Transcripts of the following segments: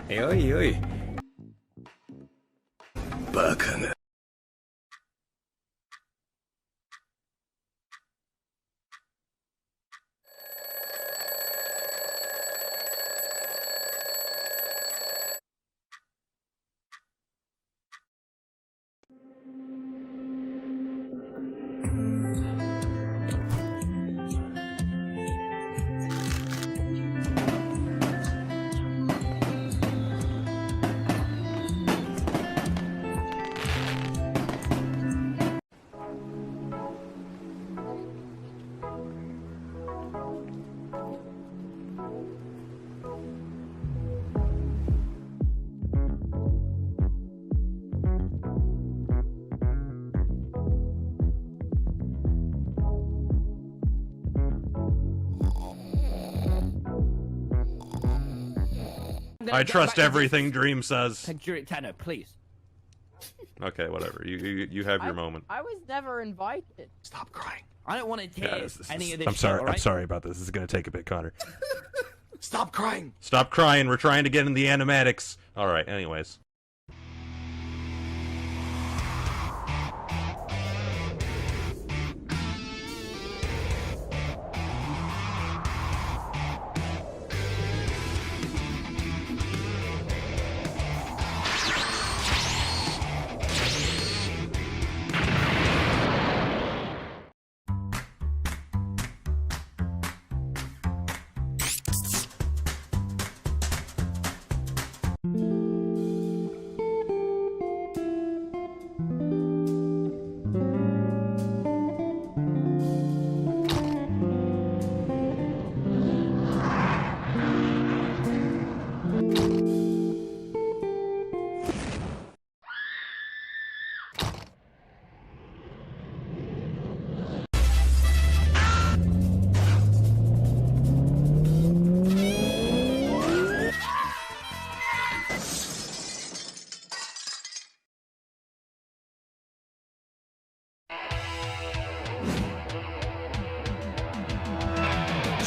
おいおい。バカが。I trust everything Dream says. Tanner, please. Okay, whatever. You have your moment. I was never invited. Stop crying. I don't want to hear any of this. I'm sorry. Shit, all right? I'm sorry about this. This is gonna take a bit, Connor. Stop crying. Stop crying. We're trying to get in the animatics. All right. Anyways.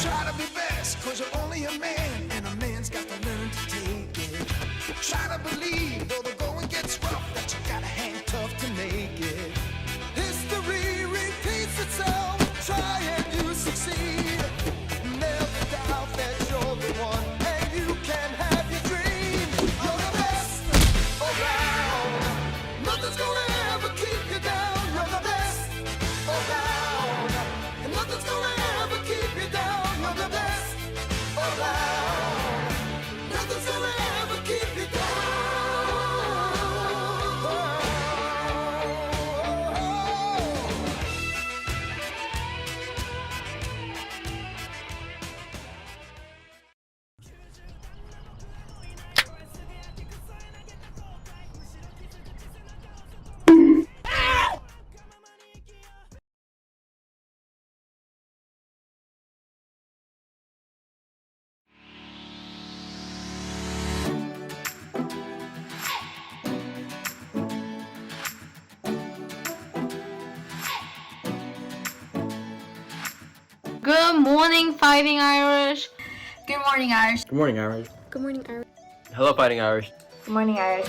Try to be best, cause you're only a man, and a man's got to learn to take it. Try to believe, though the going gets rough, that you gotta hang tough to make it. History repeats itself, try and you succeed. Never doubt that you're the one, and you can have your dream. You're the best around. Nothing's gonna ever keep you down. You're the best around, and nothing's gonna ever keep you down. You're the best around. Nothing's gonna ever keep you down. Good morning, Fighting Irish. Good morning, Irish. Good morning, Irish. Good morning, Irish. Hello, Fighting Irish. Good morning, Irish.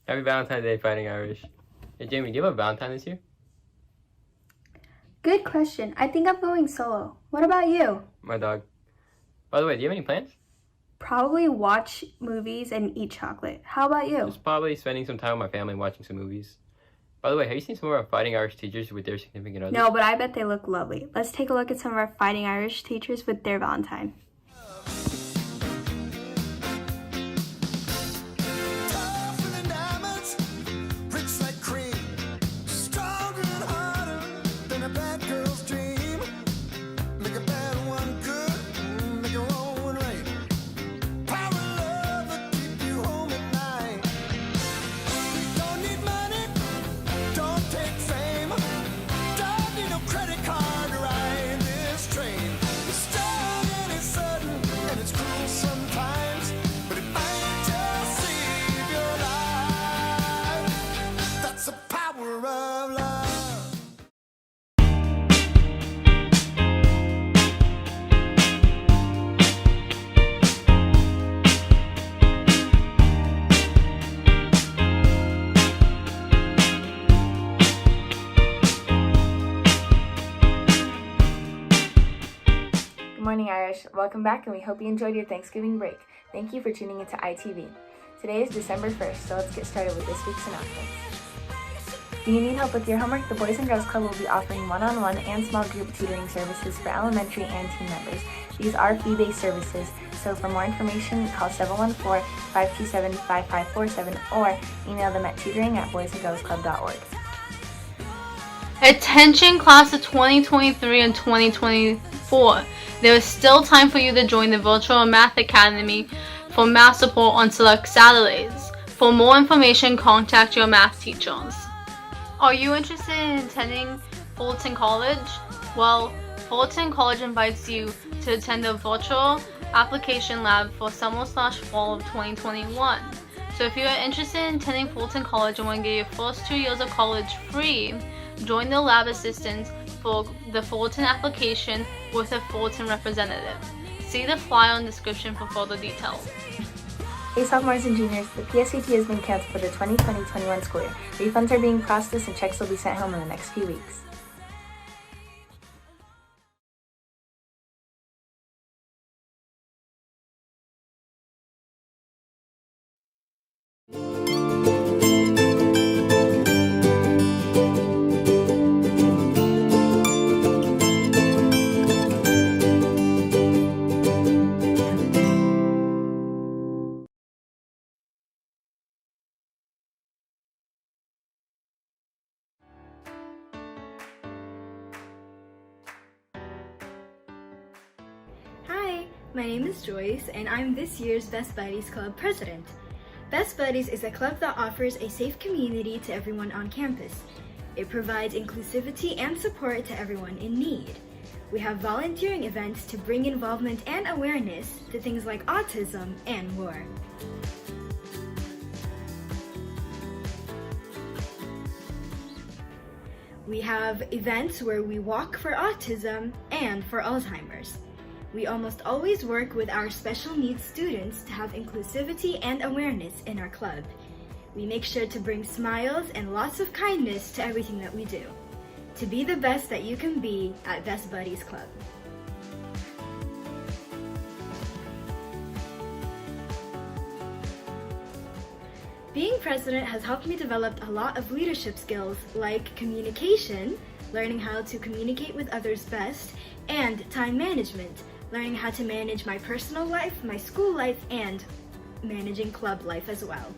Happy Valentine's Day, Fighting Irish. Hey, Jamie, do you have a Valentine this year? Good question. I think I'm going solo. What about you? My dog. By the way, do you have any plans? Probably watch movies and eat chocolate. How about you? Just probably spending some time with my family watching some movies. By the way, have you seen some of our Fighting Irish teachers with their significant others? No, but I bet they look lovely. Let's take a look at some of our Fighting Irish teachers with their Valentine. Tougher than diamonds, rich like cream, stronger and harder than a bad girl's dream. Make a bad one good, make a wrong one right. Power of love will keep you home at night. Don't need money, don't take fame, don't need no credit card to ride this train. You're strong and it's so morning, Irish. Welcome back, and we hope you enjoyed your Thanksgiving break. Thank you for tuning into ITV. Today is December 1st, so let's get started with this week's announcements. Do you need help with your homework? The Boys and Girls Club will be offering one-on-one and small group tutoring services for elementary and teen members. These are fee-based services, so for more information, call 714-527-5547 or email them at tutoring@boysandgirlsclub.org. Attention class of 2023 and 2024. There is still time for you to join the Virtual Math Academy for math support on select Saturdays. For more information, contact your math teachers. Are you interested in attending Fulton College? Well, Fulton College invites you to attend the virtual application lab for summer/fall of 2021. So if you are interested in attending Fulton College and want to get your first 2 years of college free, join the lab assistants for the Fulton application with a Fulton representative. See the flyer in the description for further details. Hey sophomores and juniors, the PSAT has been canceled for the 2020-21 school year. Refunds are being processed and checks will be sent home in the next few weeks. Hi, my name is Joyce and I'm this year's Best Buddies Club president. Best Buddies is a club that offers a safe community to everyone on campus. It provides inclusivity and support to everyone in need. We have volunteering events to bring involvement and awareness to things like autism and more. We have events where we walk for autism and for Alzheimer's. We almost always work with our special needs students to have inclusivity and awareness in our club. We make sure to bring smiles and lots of kindness to everything that we do. To be the best that you can be at Best Buddies Club. Being president has helped me develop a lot of leadership skills like communication, learning how to communicate with others best, and time management, learning how to manage my personal life, my school life, and managing club life as well.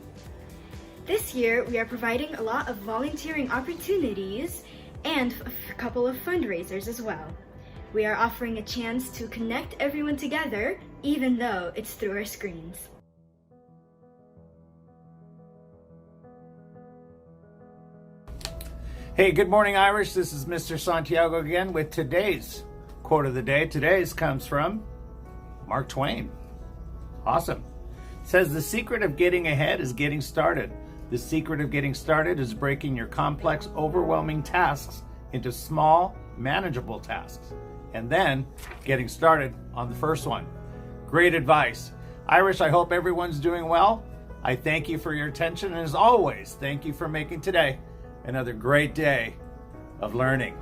This year, we are providing a lot of volunteering opportunities and a couple of fundraisers as well. We are offering a chance to connect everyone together, even though it's through our screens. Hey, good morning, Irish. This is Mr. Santiago again with today's quote of the day. Today's comes from Mark Twain. Awesome. It says, the secret of getting ahead is getting started. The secret of getting started is breaking your complex, overwhelming tasks into small, manageable tasks, and then getting started on the first one. Great advice. Irish, I hope everyone's doing well. I thank you for your attention, and as always, thank you for making today another great day of learning.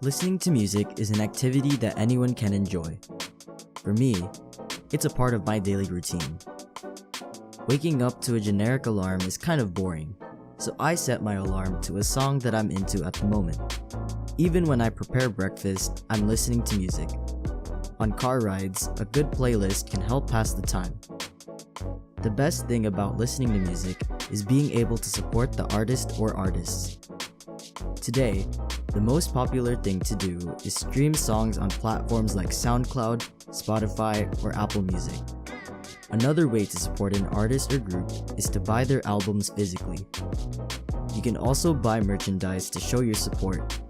Listening to music is an activity that anyone can enjoy. For me, it's a part of my daily routine. Waking up to a generic alarm is kind of boring, so I set my alarm to a song that I'm into at the moment. Even when I prepare breakfast, I'm listening to music. On car rides, a good playlist can help pass the time. The best thing about listening to music is being able to support the artist or artists. Today, The most popular thing to do is stream songs on platforms like SoundCloud, Spotify, or Apple Music. Another way to support an artist or group is to buy their albums physically. You can also buy merchandise to show your support.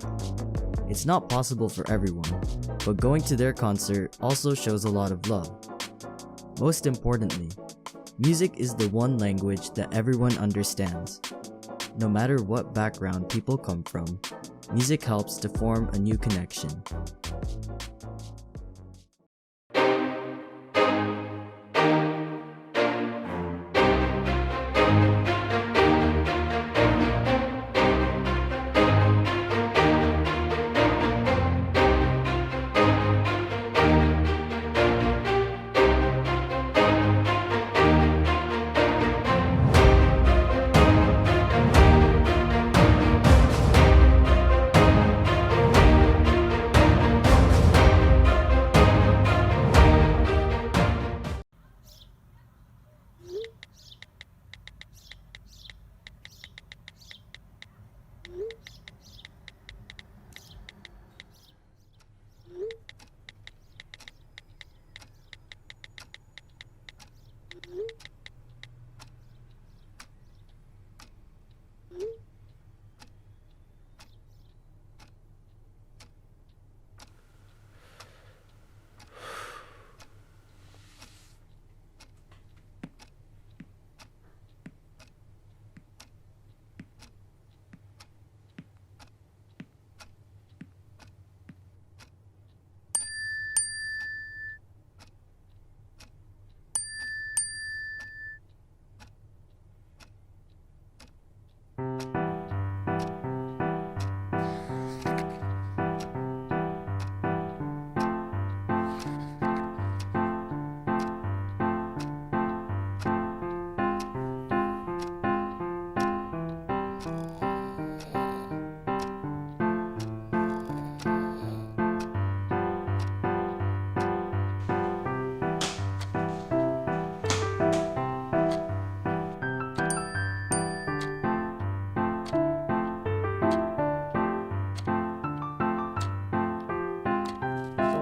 It's not possible for everyone, but going to their concert also shows a lot of love. Most importantly, music is the one language that everyone understands. No matter what background people come from, music helps to form a new connection.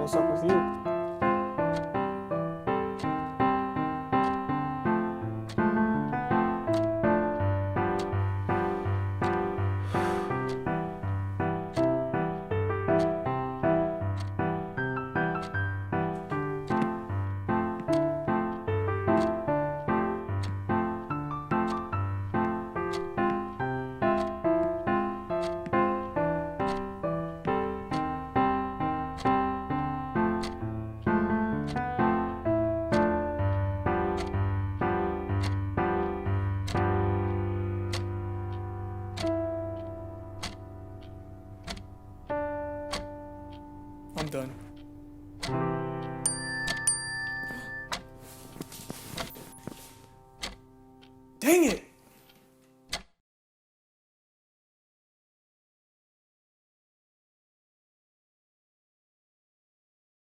What's up with you? I'm done. Dang it!